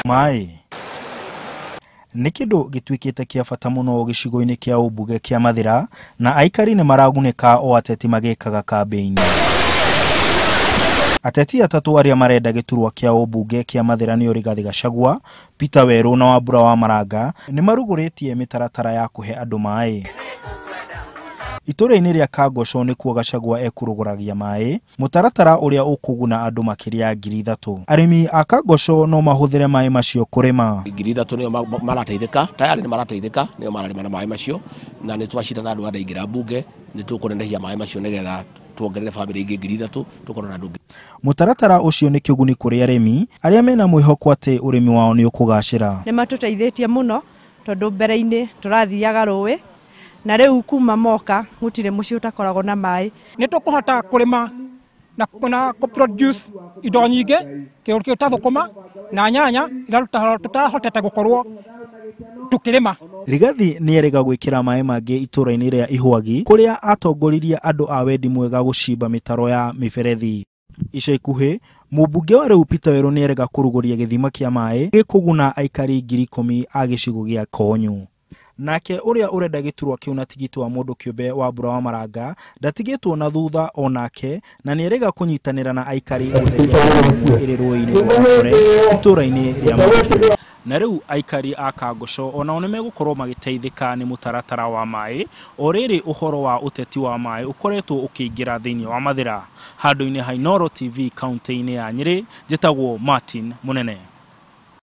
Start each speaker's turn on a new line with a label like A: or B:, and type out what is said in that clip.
A: Maai nĩ kĩndũ gĩtuĩkĩte kĩa bata mũno gĩcigo-inĩ kĩa ubunge kĩa Mathira, na aikari nĩ maragunĩka o ateti magĩkaga kambĩini. Ateti atatu aria marenda giturwa kĩa ubunge kĩa Mathira nĩ Rigathi Gachagua, Peter Werũ na Wambura wa Maranga nimaruguritie mitaratara ya kuhe andu Maai. Itũra-inĩ rĩa Kagosho nĩkuo Gachagua ekuruguragia Maai, mutaratara ũrĩa ũkũguna andu makiria 3,000. Arĩmi a Kagosho no mahũthĩre Maai macio kũrĩma.
B: 3,000 nĩo marateithĩka, tayari nĩ marateithĩka, nĩo mararĩma na Maai macio, na nĩ twacindana andũ araingĩra bunge, nĩ tũkũnenehia Maai macio nĩgetha tuongerere famĩlĩ ingĩ 3,000 tukorwo na andũ.
A: Mutaratara ũcio nĩ kĩguni kũrĩ arĩmi arĩa mena mwĩhoko atĩ ũrĩmi wao nĩ ũkũgacĩra.
C: Nĩ matũteithĩtie mũno tondũ mbere-inĩ tũrathiaga rũĩ, na rĩu kuma moka gũtirĩ mũciĩ ũtakoragwo na Maai.
D: Nĩ tũkũhota kũrĩma na produce indo nyingĩ, kĩndũ ta thũkũma na nyanya iria tutahotete gũkorwo tukĩrĩma.
A: Rigathi nĩ erĩga gwĩkĩra Maai mangĩ itũra-inĩ rĩa Ihwagi kũrĩa atongoririe andũ a wendi mwega gũcimba mĩtaro ya mĩberethi. Ica ikuhĩ mũmbunge wa rĩu Peter Werũ nĩ erĩga kũrugũria gĩthima kĩa Maai gĩkũguna aikari 10,000 a gĩcigo gĩa Konyu. Nake ũrĩa ũrenda giturwa kĩu na tigiti wa mũndũ kĩũmbe Wambura wa Maranga ndatigĩtwo na thutha onake, na nĩ erĩga kũnyitanĩra na aikari gũtheria ĩrĩ rũĩ-inĩ rwa Kure itũra-inĩ rĩa Mathira. Na rĩu aikari a Kagosho onao nĩ megũkorwo magĩteithĩka nĩ mutaratara wa Maai, o rĩrĩ ũhoro wa ũteti wa Maai ũkoretwo ũkĩingĩra thĩinĩ wa Mathira. Handũ-inĩ ha Inooro TV kaunti-inĩ ya Nyeri, njĩtagwo Martin Munene.